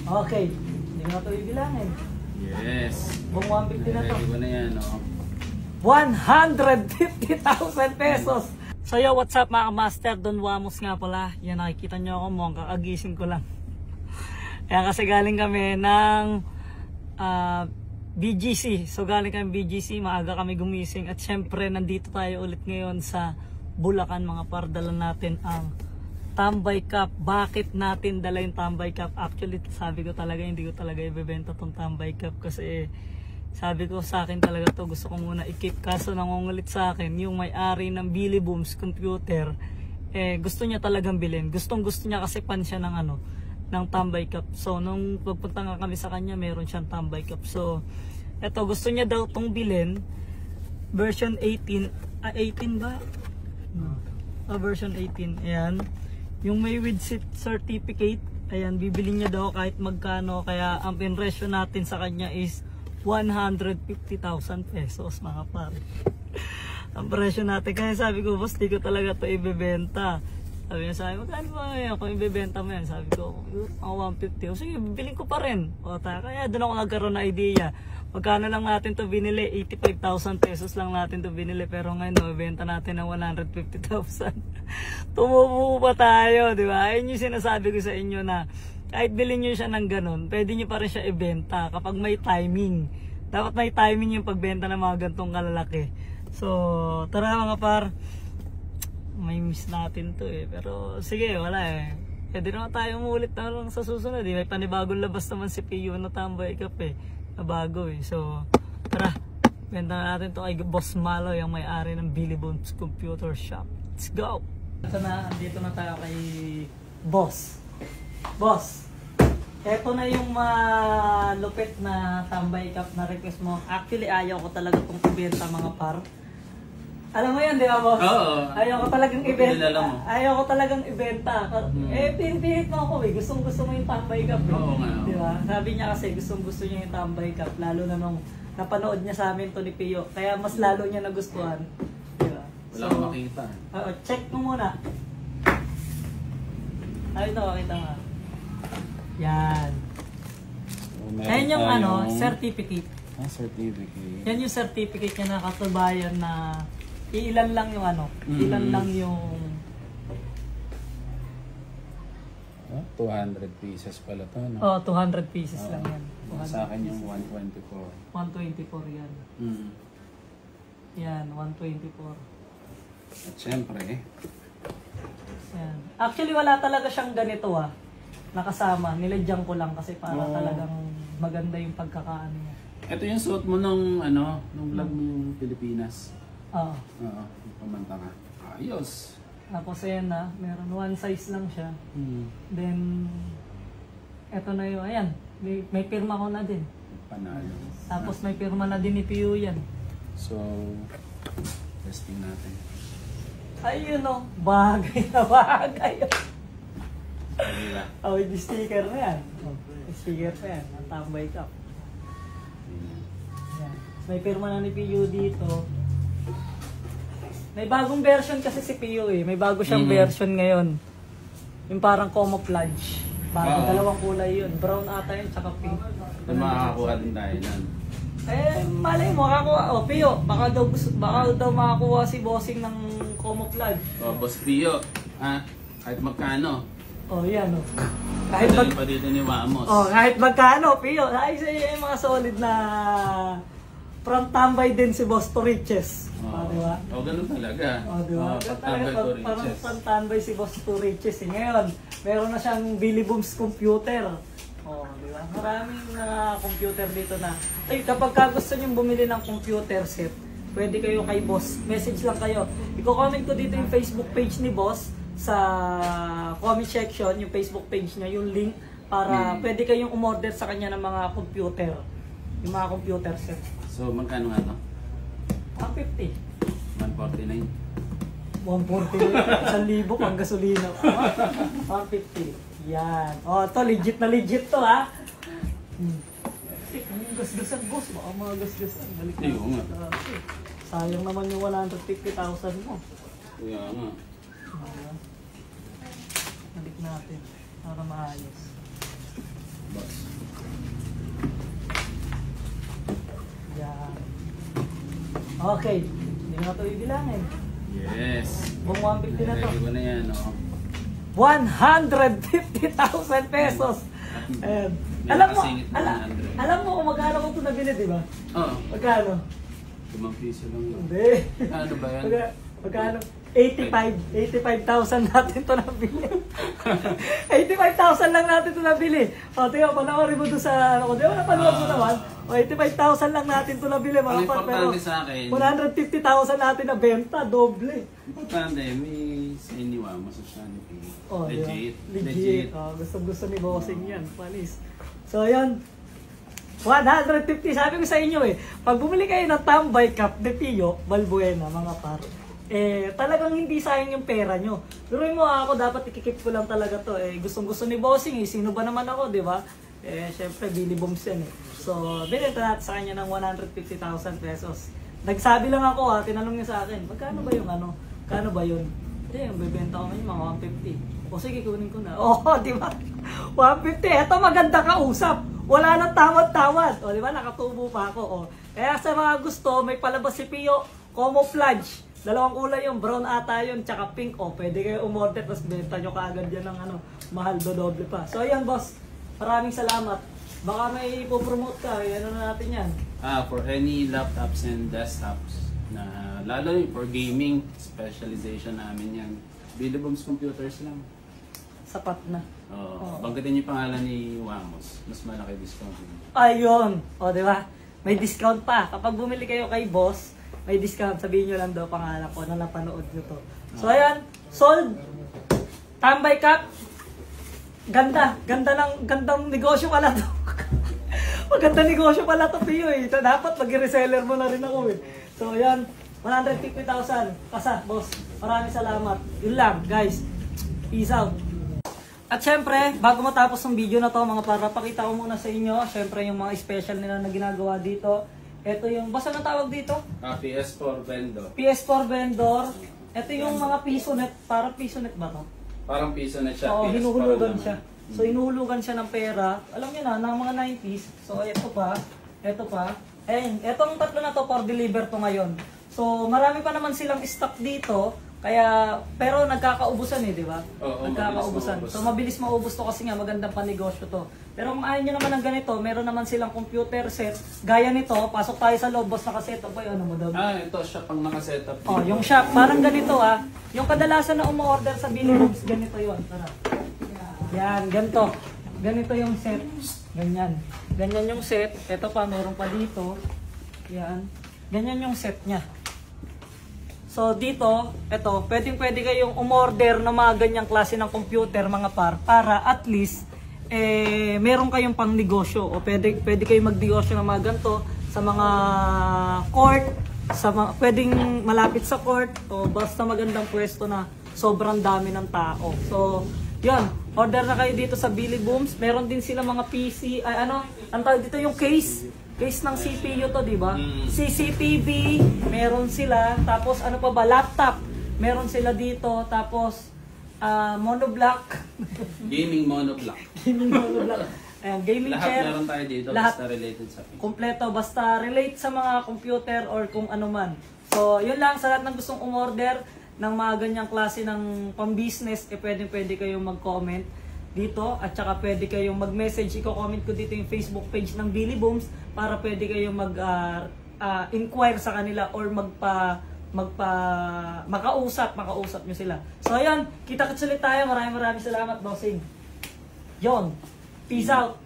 Okay. Hindi ko na ito ibilangin. Yes. Kung 150 na to. Ready ko na yan, oh. 150,000 pesos! So yo, what's up mga master? Don Wamos nga pala. Yan, nakikita nyo ako mo. Kakagising ko lang. Kaya kasi galing kami ng BGC. So galing kami BGC. Maaga kami gumising. At syempre, nandito tayo ulit ngayon sa Bulacan mga par. Dala natin ang Tambay Cup. Bakit natin dala yung Tambay Cup? Actually, sabi ko talaga, hindi ko talaga ibebenta tong Tambay Cup kasi sabi ko sa akin talaga to, gusto ko muna i-keep. Kaso nangungulit sa akin yung may-ari ng Billy Booms Computer, gusto niya talagang bilhin. Gusto niya kasi pan siya ng ng Tambay Cup. So nung pagpunta nga kami sa kanya, meron siyang Tambay Cup. So eto, gusto niya daw tong bilhin version 18. 18 ba? Version 18. Ayan. Yung may with certificate. Ayan, bibili niya daw kahit magkano. Kaya ang pinresyo natin sa kanya is 150,000 pesos mga pare. Ang presyo natin. Kaya sabi ko, boss, di ko talaga ito ibebenta. Sabi niya sa akin, magkano ba ngayon kung ibebenta mo yan? Sabi ko, 150. O sige, bibiling ko pa rin. Kaya doon ako nagkaroon na idea. Magkano lang natin to binili? 85,000 pesos lang natin to binili. Pero ngayon, ibenta natin ng 150,000. Tumubo pa tayo, di ba? Ayun yung sinasabi ko sa inyo na kahit bilhin nyo siya ng ganun, pwede nyo pa rin siya ibenta kapag may timing. Dapat may timing yung pagbenta ng mga gantong kalalaki. So, tara mga par, may miss natin to pero sige, wala pwede naman tayo umulit na lang sa susunod may panibagong labas naman si PU na Tambay Cup na bago So, tara, benta natin to kay Boss Malo, yung may-ari ng Billy Booms Computer Shop. Let's go! Ito na, andito na tayo kay Boss. Boss, eto na yung malupit na Tambay Cup na request mo. Actually, ayaw ko talaga itong ibenta mga par. Alam mo yan, di ba, boss? Oo. Ayaw ko talagang ibenta. Ayaw ko talagang ibenta. Pinipilit mo ako Gustong-gusto mo yung Tambay Cup. Oo nga. Di ba? Sabi niya kasi gustong-gusto niya yung Tambay Cup. Lalo na nung napanood niya sa amin to ni Pio. Kaya mas lalo niya nagustuhan. Di ba? Wala akong makita. Check mo muna. Ay, ito, makita nga. Yan. Yan yung certificate. Certificate. Yan yung certificate niya na katubayan na ilan lang yung ilan lang yung 200 pieces pala to, no? 200 pieces lang yan. Sa akin yung 124. 124 yan. Yan, 124. At syempre, yan. Actually, wala talaga siyang ganito nakasama. Niladyan ko lang kasi para talagang maganda yung pagkakaano niya. Ito yung suot mo nung nung vlog mo yung Pilipinas. Oo. Pamanta ka. Ayos. Tapos ayan meron one size lang siya. Then, eto na yung, ayan, may pirma ko na din. Panalo. Tapos may pirma na din ni Pio yan. So, testing natin. Ayun bagay na bagay. Diba? With the sticker na yan. Sticker pa yan, ang Tambay Cup. Yan. May pirma na ni Pio dito. May bagong version kasi si Pio May bago siyang version ngayon. Yung parang camouflage. Dalawang kulay yun. Brown ata yun, tsaka pink. Makakakuha din tayo nun. Malay mo, makakuha. Pio, baka daw makakuha si Bossing ng camouflage. Boss Pio, kahit magkano? Yan Kahit pa dito ni Wamos. Kahit magkano, Pio. Ay, yung mga solid na from Tambay din si Boss to Riches. Diba? Ganun talaga. Diba? Parang from Tambay si Boss to Riches. Ngayon, meron na siyang Billy Booms Computer. Diba? Maraming computer dito na. Kapag gusto nyo bumili ng computer set, pwede kayo kay Boss. Message lang kayo. I-comment ko dito yung Facebook page ni Boss sa comment section, yung Facebook page niya, yung link para pwede kayong umorder sa kanya ng mga computer. Yung mga computer set. So, magkano nga 150. 149. 140. 1,000 pang gasolina. 150. Yan. To legit na legit to Gas-gasan, boss. Baka mga gas-gasan. Balik na. Sayang naman yung 150,000 mo. Kaya nga. Balik natin para maayos. Boss. Yan. Okay. Hindi na ito ibilangin. Yes. Buong 150 na to. Ready ko na yan, oh. 150,000 pesos. Ayan. May Alam mo, nakasingit na 100. alam mo kung magkano ko ito nabili, di ba? Oo. Magkano? 5 piso lang yun. Hindi. Ano ba yan? Magkano? 85,000 natin ito nabili. 85,000 lang natin ito nabili. O, tingnan, panoorin mo doon sa, ano ko, di ba napanood mo naman? O, 85,000 lang natin ito nabili, Ang mga par, pero importante sa akin, 150,000 natin na benta, doble. importante, may siniwa mo sa Shopee. Oh, Legit. Legit. Oh, gusto ni Bossing yan. Panis. So, yan. 150. Sabi ko sa inyo pag bumili kayo ng Tambay Cup de Pio, Balbuena, mga par, talagang hindi sayang yung pera nyo. Pero mo ako, dapat ikikip ko lang talaga to. Gustong-gusto ni Bossing sino ba naman ako, di ba? Syempre, Billy Booms yan So, binenta natin sa kanya ng 150,000 pesos. Nagsabi lang ako tinanong niya sa akin, magkano ba yung ano? Kano ba yun? Yung bebenta ko ngayon, mga 150. O sige, kunin ko na. Di ba? 150. Eto, maganda kausap. Wala nang tawad-tawad. Di ba? Nakatubo pa ako. Kaya sa mga gusto, may palabas si Pio, camouflage. Dalawang kulay yung brown ata yun, tsaka pink. Pwede kayo umorder, tapos benta nyo kaagad yan ng mahal, dodoble pa. So, ayan, boss. Maraming salamat. Baka may ipopromote ka. Ano na natin yan? For any laptops and desktops na lalo for gaming, specialization namin yan. Billy Booms Computers lang. Sapat na. Banggitin niyo yung pangalan ni Wamos. Mas malaki discount. Ayun. Di ba? May discount pa. Kapag bumili kayo kay boss, may discount. Sabihin nyo lang daw pangalan ko na napanood nyo to. So, ayan. Sold. Tambay Cup. Gandang negosyo pala to. Maganda negosyo pala to, Pio Dapat mag-reseller mo na rin ako So, ayan. 150,000. Kasa, boss. Maraming salamat. Yun lang, guys. Peace out. At syempre, bago matapos ng video na to, mga para, pakita ko muna sa inyo, syempre yung mga special nila na ginagawa dito. Ito yung, basta na tawag dito? PS4 vendor. PS4 vendor. Ito yung mga piso net, para piso net ba to? Parang piso net siya. Oo, PS4 hinuhulugan naman. siya. So, hinuhulugan siya ng pera. Alam niyo na, ng mga 90s. So, ito pa. Ayun, etong tatlo na to, for deliver to ngayon. So, marami pa naman silang stock dito. Kaya, pero nagkakaubusan di ba? Oo, nagkakaubusan. So, mabilis maubos to kasi nga magandang panegosyo to. Pero kung ayaw nyo naman ng ganito, meron naman silang computer set. Gaya nito, pasok tayo sa loob, boss, nakasetup ba yun? Ano mo daw? Ito siya pang nakasetup. Yung shop, parang ganito Yung kadalasan na umu-order sa Billy Booms, ganito yun. Tara. Yan, ganito. Ganito yung set. Ganyan. Ganyan yung set. Ito pa, meron pa dito. Yan. Ganyan yung set niya. So dito, ito, pwede kayong umorder ng mga ganyang klase ng computer, mga par, para at least meron kayong pang negosyo o pwede kayong magnegosyo ng mga ganito sa mga court, pwedeng malapit sa court o basta magandang pwesto na sobrang dami ng tao. So, yun, order na kayo dito sa Billy Booms. Meron din sila mga PC, ang tawag dito yung case ng CPU to, di ba? CCTV, meron sila. Tapos ano pa ba? Laptop, meron sila dito. Tapos monoblock. Gaming monoblock. Gaming monoblock. Ayan, gaming Lahat chair. meron tayo dito, Lahat basta related sa PC. kompleto, basta relate sa mga computer or kung ano man. So, yun lang sa lahat ng gustong umorder ng mga ganyang klase ng pang-business, pwede kayong mag-comment dito at saka pwede kayong mag-message, i-comment ko dito yung Facebook page ng Billy Booms para pwede kayong mag-inquire sa kanila or makausap nyo sila. So ayan, kita-kits ulit tayo. Maraming salamat, bossing. Yon, peace out.